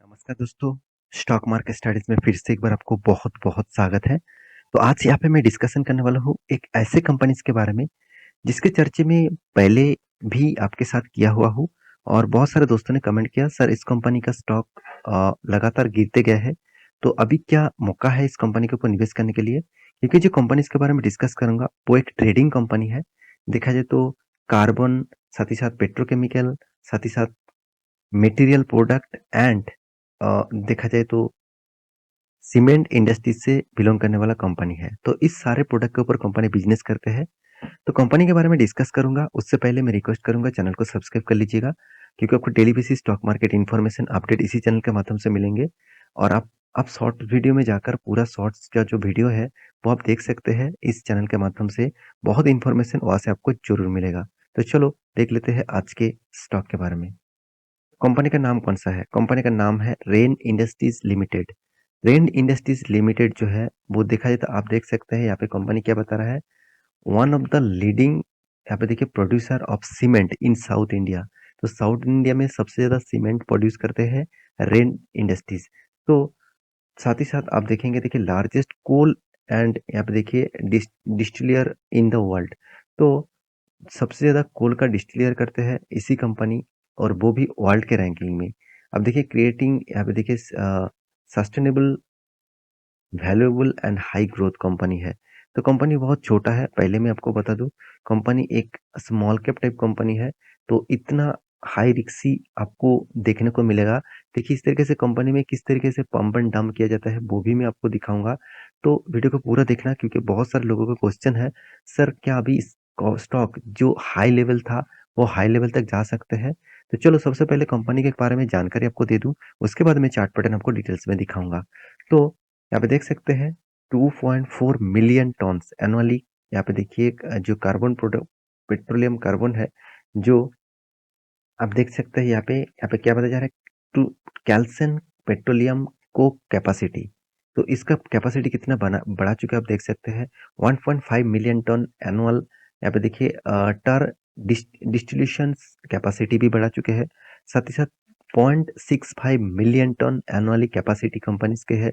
नमस्कार दोस्तों, stock market studies में फिर से एक बार आपको बहुत-बहुत स्वागत है। तो आज यहाँ पे मैं डिस्कशन करने वाला हूँ एक ऐसे कंपनीज़ के बारे में, जिसके चर्चे में पहले भी आपके साथ किया हुआ हूँ और बहुत सारे दोस्तों ने कमेंट किया, "सर इस कंपनी का स्टॉक लगातार गिरते गया है, तो अभी क्या मौका है इस कंपनी के ऊपर निवेश करने के लिए?" क्योंकि जो कंपनीज़ के बारे में डिस्कस करूँगा, वो एक ट्रेडिंग कंपनी है। देखा जाए तो कार्बन, साथ ही साथ पेट्रोकेमिकल, साथ ही साथ मटेरियल प्रोडक्ट एंड देखा जाए तो सीमेंट इंडस्ट्री से बिलोंग करने वाला कंपनी है। तो इस सारे प्रोडक्ट के ऊपर कंपनी बिज़नेस करते हैं। तो कंपनी के बारे में डिस्कस करूँगा, उससे पहले मैं रिक्वेस्ट करूँगा चैनल को सब्सक्राइब कर लीजिएगा, क्योंकि आपको daily basis stock market information update इसी चैनल के माध्यम से मिलेंगे और आप शॉर्ट वीडियो में जाकर पूरा शॉर्ट्स का जो वीडियो है, वो आप देख सकते हैं इस चैनल के माध्यम से। बहुत इन्फॉर्मेशन वहाँ से आपको ज़रूर मिलेगा। तो चलो देख लेते हैं आज के स्टॉक के बारे में। कंपनी का नाम कौन-सा है? कंपनी का नाम है rain industries limited. Rain industries limited जो है, वो देखा जाए तो आप देख सकते हैं यहाँ पे कंपनी क्या बता रहा है, वन ऑफ द लीडिंग यहाँ पे देखिए producer of cement in south India. तो साउथ इंडिया में सबसे ज़्यादा सीमेंट प्रोड्यूस करते हैं रेन इंडस्ट्रीज़। तो साथ ही साथ आप देखेंगे देखिए लार्जेस्ट कोल एंड यहाँ पे देखिए डिस्टिलियर इन द वर्ल्ड। तो सबसे ज़्यादा कोल का डिस्टिलियर करते हैं इसी कंपनी और वो भी वर्ल्ड के रैंकिंग में। अब देखिए क्रिएटिंग यहाँ पे देखिए sustainable, valuable and high growth company है। तो कंपनी बहुत छोटा है, पहले मैं आपको बता दूँ, कंपनी एक स्मॉल कैप टाइप कंपनी है, तो इतना हाई रिस्की आपको देखने को मिलेगा। देखिए इस तरीके से कंपनी में किस तरीके से पंप एंड डंप किया जाता है, वो भी मैं आपको दिखाऊँगा। तो वीडियो को पूरा देखना क्योंकि बहुत सारे लोगों का क्वेश्चन है, सर क्या अभी स्टॉक जो हाई लेवल था, वो हाई लेवल तक जा सकते हैं? तो चलो सबसे पहले कंपनी के बारे में जानकारी आपको दे दूँ, उसके बाद मैं चार्ट पैटर्न आपको डिटेल्स में दिखाऊँगा। तो यहाँ पे देख सकते हैं 2.4 मिलियन टन्स एनुअली। यहाँ पे देखिए जो कार्बन प्रोडक्ट पेट्रोलियम कार्बन है, जो आप देख सकते हैं यहाँ पे क्या बताया जा रहा है, टू कैल्शियम पेट्रोलियम को कैपेसिटी। तो इसका कैपेसिटी कितना बना बढ़ा चुका है आप देख सकते हैं 1.5 मिलियन टन एनुअल। यहाँ पे देखिए टर डिस्टिलेशन कैपेसिटी भी बढ़ा चुके हैं। साथ ही साथ 0.65 million ton annually capacity companies के है।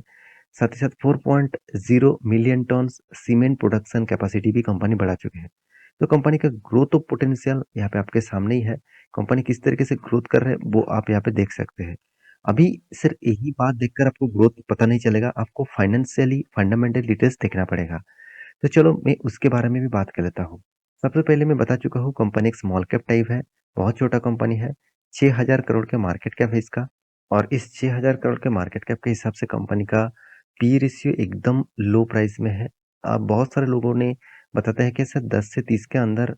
साथ ही साथ 4.0 million ton cement production capacity भी कंपनी बढ़ा चुके हैं। तो कंपनी का ग्रोथ ऑफ पोटेंशियल यहाँ पे आपके सामने ही है। कंपनी किस तरीके से ग्रोथ कर रहे हैं वो आप यहाँ पे देख सकते हैं। अभी सिर्फ यही बात देखकर आपको ग्रोथ पता नहीं चलेगा, आपको फाइनेंशियली फंडामेंटल डिटेल्स देखना पड़ेगा। तो चलो मैं उसके बारे में भी बात कर लेता हूँ। सबसे पहले मैं बता चुका हूँ कंपनी एक स्मॉल कैप टाइप है, बहुत छोटा कंपनी है। 6000 करोड़ के मार्केट कैप है इसका और इस 6000 करोड़ के मार्केट कैप के हिसाब से कंपनी का पी रेशियो एकदम लो प्राइस में है। बहुत सारे लोगों ने बताते हैं कि सर 10 से 30 के अंदर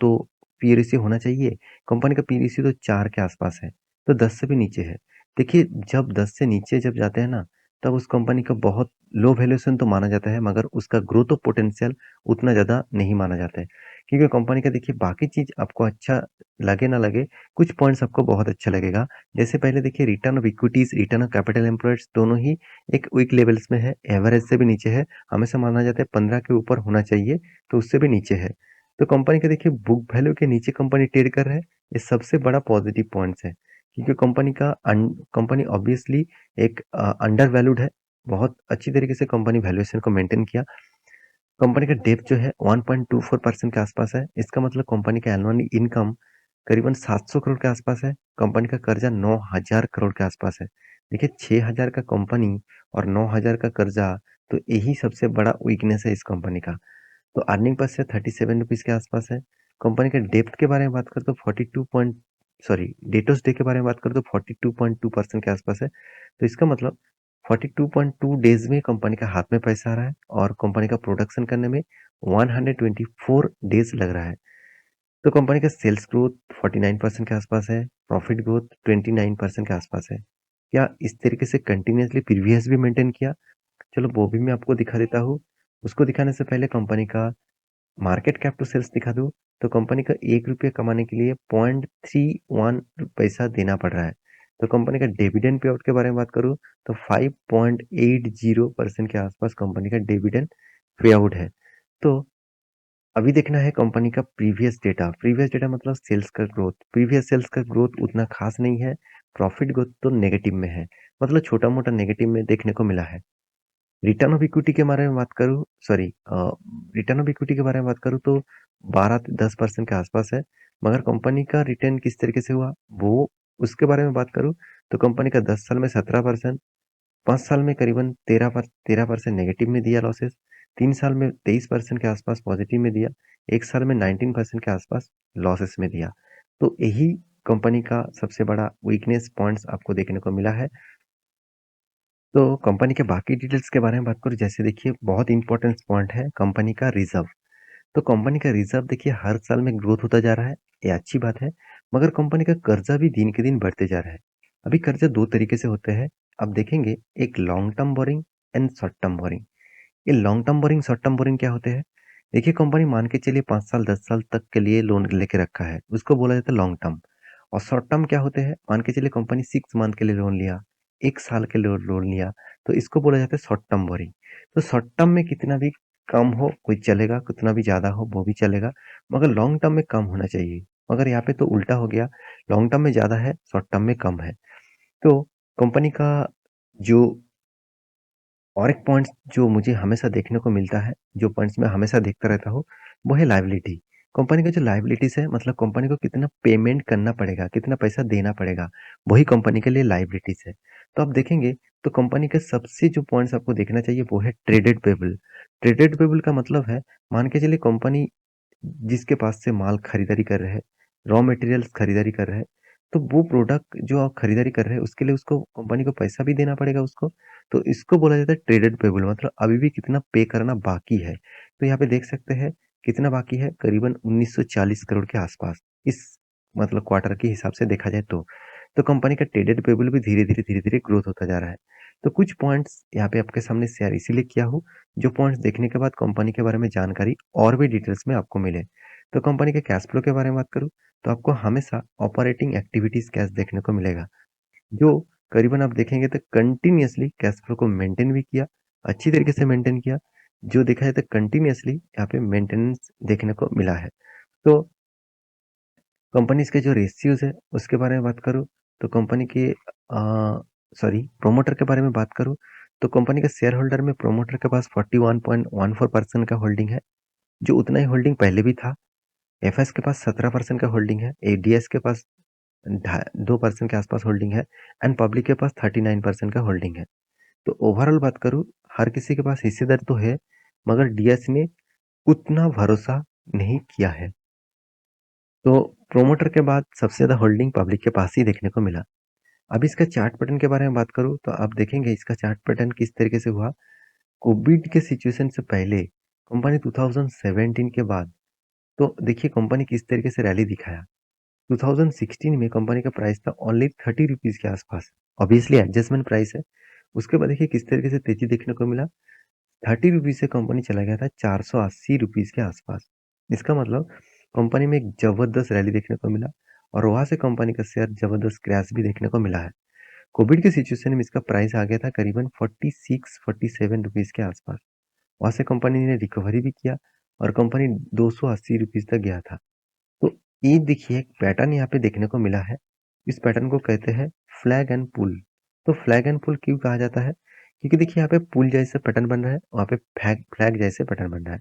तो पी रेशियो होना चाहिए। कंपनी का पी रेशियो तो 4 के आसपास है, तो 10 से भी नीचे है। देखिए जब 10 से नीचे जब जाते हैं ना, तब उस कंपनी का बहुत लो वैल्यूएशन तो माना जाता है, मगर उसका ग्रोथ ऑफ पोटेंशियल उतना ज़्यादा नहीं माना जाता है। क्योंकि कंपनी का देखिए बाकी चीज़ आपको अच्छा लगे ना लगे, कुछ पॉइंट्स आपको बहुत अच्छा लगेगा। जैसे पहले देखिए return of equities, return of capital employeds दोनों ही एक वीक लेवल्स में है, एवरेज से भी नीचे है। हमेशा माना जाता है 15 के ऊपर होना चाहिए, तो उससे भी नीचे है। तो कंपनी का देखिए बुक वैल्यू के नीचे कंपनी ट्रेड कर रहा है, ये सबसे बड़ा पॉजिटिव पॉइंट्स है। क्योंकि कंपनी ऑब्वियसली एक अंडर वैल्यूड है। बहुत अच्छी तरीके से कंपनी वैल्यूएशन को मेंटेन किया। कंपनी का डेप्थ जो है 1.24% के आसपास है। इसका मतलब कंपनी का एनुअल इनकम करीबन 700 करोड़ के आसपास है। कंपनी का कर्जा 9000 करोड़ के आसपास है। देखिए 6000 का कंपनी और 9000 का कर्जा, तो यही सबसे बड़ा वीकनेस है इस कंपनी का। तो अर्निंग पर शेयर 37 रुपीज़ के आसपास है। कंपनी का डेप्थ के बारे में बात करें तो 42 पॉइंट सॉरी डेटोस डे के बारे में बात करें तो 42.2% के आसपास है। तो इसका मतलब 42.2 डेज में कंपनी का हाथ में पैसा आ रहा है और कंपनी का प्रोडक्शन करने में 124 डेज लग रहा है। तो कंपनी का सेल्स ग्रोथ 49% के आसपास है, प्रॉफिट ग्रोथ 29% के आसपास है। क्या इस तरीके से कंटिन्यूअसली प्रीवियस भी मेंटेन किया? चलो वो भी मैं आपको दिखा देता हूँ। उसको दिखाने से पहले कंपनी का मार्केट कैप टू सेल्स दिखा दूँ, तो कंपनी का ₹1 कमाने के लिए 0.31 पैसा देना पड़ रहा है। तो कंपनी का डिविडेंड पे आउट के बारे में बात करूँ, तो 5.80% के आसपास कंपनी का डिविडेंड पे आउट है। तो अभी देखना है कंपनी का प्रीवियस डेटा मतलब सेल्स का ग्रोथ। प्रीवियस सेल्स का ग्रोथ उतना खास नहीं है, प्रॉफिट ग्रोथ तो नेगेटिव में है, मतलब छोटा-मोटा नेगेटिव में देखने को मिला है। रिटर्न ऑफ इक्विटी के बारे में बात करूँ सॉरी रिटर्न ऑफ इक्विटी के बारे में बात करूँ तो 12-10% के आसपास है, मगर कंपनी का रिटर्न किस तरीके से हुआ, वो उसके बारे में बात करूँ तो कंपनी का 10 साल में 17%, 5 साल में करीबन 13% नेगेटिव में दिया लॉसेस, 3 साल में 23% के आसपास पॉजिटिव में दिया, 1 साल में 19% के आसपास लॉसेस में दिया। तो यही कंपनी का सबसे बड़ा वीकनेस पॉइंट्स आपको देखने को मिला है। तो कंपनी के बाकी डिटेल्स के बारे में बात करूँ, जैसे देखिए बहुत इंपॉर्टेंट पॉइंट है कंपनी का रिजर्व। तो कंपनी का रिजर्व देखिए हर साल में ग्रोथ होता जा रहा है, ये अच्छी बात है, मगर कंपनी का कर्जा भी दिन के दिन बढ़ते जा रहा है। अभी कर्जा 2 तरीके से होते हैं, आप देखेंगे एक long term boring and short term boring. ये long term boring, short term boring क्या होते हैं? देखिए कंपनी मान के चलिए 5 साल, 10 साल तक के लिए लोन लेके रखा है, उसको बोला जाता है लॉन्ग टर्म। और शॉर्ट टर्म क्या होते हैं? मान के चलिए कंपनी 6 मंथ के लिए लोन लिया, 1 साल के लिए लोन लिया, तो इसको बोला जाता है शॉर्ट टर्म बोरिंग। तो शॉर्ट टर्म में कितना भी कम हो कोई चलेगा, कितना भी ज़्यादा हो वो भी चलेगा, मगर लॉन्ग टर्म में कम होना चाहिए। मगर यहाँ पे तो उल्टा हो गया, लॉन्ग टर्म में ज़्यादा है, शॉर्ट टर्म में कम है। तो कंपनी का जो और एक पॉइंट जो मुझे हमेशा देखने को मिलता है, जो पॉइंट्स मैं हमेशा देखता रहता हूँ, वो है लायबिलिटी। कंपनी का जो लायबिलिटीज़ है, मतलब कंपनी को कितना पेमेंट करना पड़ेगा, कितना पैसा देना पड़ेगा, वही कंपनी के लिए लायबिलिटीज़ है। तो आप देखेंगे, तो कंपनी के सबसे जो पॉइंट्स आपको देखना चाहिए, वो है ट्रेडेड पेबल। ट्रेडेड पेबल का मतलब है, मान के चलिए कंपनी जिसके पास से माल खरीदारी कर रहे हैं, रॉ मटेरियल्स खरीदारी कर रहे हैं, तो वो प्रोडक्ट जो आप खरीदारी कर रहे हैं, उसके लिए उसको कंपनी को पैसा भी देना पड़ेगा उसको। तो इसको बोला जाता है ट्रेडेड पेबल, मतलब अभी भी कितना पे करना बाकी है। तो यहाँ पे देख सकते हैं कितना बाकी है, करीबन 1940 करोड़ के आसपास, इस मतलब क्वार्टर के हिसाब से देखा जाए तो। तो कंपनी का ट्रेडेड पेबल भी धीरे-धीरे ग्रोथ होता जा रहा है। तो कुछ पॉइंट्स यहाँ पे आपके सामने शेयर इसीलिए किया हूँ, जो पॉइंट्स देखने के बाद कंपनी के बारे में जानकारी और भी डिटेल्स में आपको मिले। तो कंपनी के कैश फ्लो के बारे में बात करूँ, तो आपको हमेशा ऑपरेटिंग एक्टिविटीज़ कैश देखने को मिलेगा, जो करीबन आप देखेंगे तो कंटिन्यूअसली कैश फ्लो को मेंटेन भी किया, अच्छी तरीके से मेंटेन किया, जो देखा जाए तो कंटिन्यूअसली यहाँ पे मेंटेनेंस देखने को मिला है। तो कंपनीज़ के जो रेशियोज़ है, उसके बारे में बात करूँ, तो कंपनी के सॉरी प्रोमोटर के बारे में बात करूँ, तो कंपनी के शेयर होल्डर में प्रोमोटर के पास 41.14% का होल्डिंग है, जो उतना ही होल्डिंग पहले भी था। एफएस के पास 17% का होल्डिंग है, एडीएस के पास 2% के आसपास होल्डिंग है एंड पब्लिक के पास 39% का होल्डिंग है। तो ओवरऑल बात करूँ, हर किसी के पास हिस्सेदार तो है, मगर डीएस ने उतना भरोसा नहीं किया है। तो प्रोमोटर के बाद सबसे ज़्यादा होल्डिंग पब्लिक के पास ही देखने को मिला। अब इसका चार्ट पैटर्न के बारे में बात करूँ, तो आप देखेंगे इसका चार्ट पैटर्न किस तरीके से हुआ। कोविड के सिचुएशन से पहले कंपनी 2017 के बाद, तो देखिए कंपनी किस तरीके से रैली दिखाया। 2016 में कंपनी का प्राइस था ओनली 30 रुपीज़ के आसपास, ऑब्वियसली एडजस्टमेंट प्राइस है। उसके बाद देखिए किस तरीके से तेजी देखने को मिला, 30 रुपीज़ से कंपनी चला गया था 480 रुपीज़ के आसपास। इसका मतलब कंपनी में एक जबरदस्त रैली देखने को मिला और वहाँ से कंपनी का शेयर जबरदस्त क्रैश भी देखने को मिला है। कोविड के सिचुएशन में इसका प्राइस आ गया था करीबन 46-47 रुपीज़ के आसपास। वहाँ से कंपनी ने रिकवरी भी किया और कंपनी 280 रुपीज़ तक गया था। तो ये देखिए एक पैटर्न यहाँ पे देखने को मिला है। इस पैटर्न को कहते हैं फ्लैग एंड पुल। तो फ्लैग एंड पुल क्यों कहा जाता है? क्योंकि देखिए यहाँ पे पुल जैसे पैटर्न बन रहा है, वहाँ पे फ्लैग फ्लैग जैसे पैटर्न बन रहा है।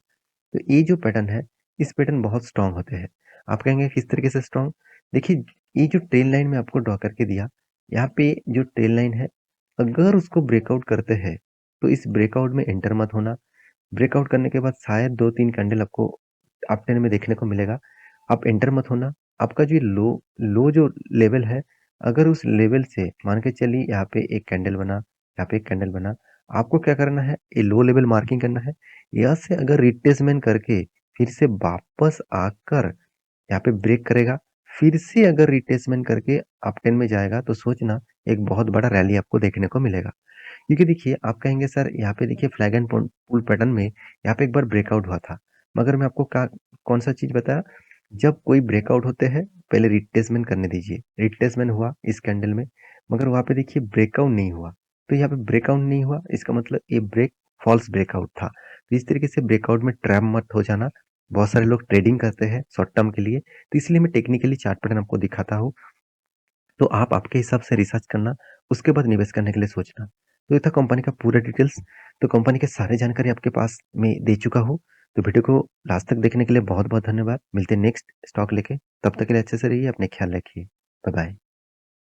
तो ये जो पैटर्न है, इस पैटर्न बहुत स्ट्रॉन्ग होते हैं। आप कहेंगे किस तरीके से स्ट्रॉन्ग? देखिए ये जो ट्रेल लाइन मैं आपको ड्रॉ करके दिया, यहाँ पे जो ट्रेल लाइन है, अगर उसको ब्रेकआउट करते हैं, तो इस ब्रेकआउट में एंटर मत होना। ब्रेकआउट करने के बाद शायद 2-3 कैंडल आपको अपट्रेंड में देखने को मिलेगा। आप एंटर मत होना। आपका जो लो लो जो लेवल है, अगर उस लेवल से मान के चलिए यहाँ पे एक कैंडल बना, यहाँ पे एक कैंडल बना, आपको क्या करना है? ये लो लेवल मार्किंग करना है। यहाँ से अगर रिट्रेसमेंट करके फिर से वापस आकर यहाँ पे ब्रेक करेगा, फिर से अगर रिट्रेसमेंट करके अपट्रेंड में जाएगा, तो सोचना एक बहुत बड़ा रैली आपको देखने को मिलेगा। क्योंकि देखिए आप कहेंगे सर यहाँ पे देखिए फ्लैग एंड पुल पैटर्न में यहाँ पे एक बार ब्रेकआउट हुआ था, मगर मैं आपको क्या कौन सा चीज बताया, जब कोई ब्रेकआउट होते हैं पहले रिट्रेसमेंट करने दीजिए। रिट्रेसमेंट हुआ इस कैंडल में, मगर वहाँ पे देखिए ब्रेकआउट नहीं हुआ। तो यहाँ पे ब्रेकआउट नहीं हुआ, इसका मतलब ये फॉल्स ब्रेकआउट था। तो इस तरीके से ब्रेकआउट में ट्रैप मत हो जाना। बहुत सारे लोग ट्रेडिंग करते हैं शॉर्ट टर्म के लिए, तो इसलिए मैं टेक्निकली चार्ट पैटर्न आपको दिखाता हूँ। तो आप आपके हिसाब से रिसर्च करना, उसके बाद निवेश करने के लिए सोचना। तो ये था कंपनी का पूरा डिटेल्स। तो कंपनी के सारी जानकारी आपके पास में दे चुका हूँ। तो वीडियो को लास्ट तक देखने के लिए बहुत-बहुत धन्यवाद। मिलते हैं नेक्स्ट स्टॉक लेके। तब तक के लिए अच्छे से रहिए, अपने ख्याल रखिए। Bye bye.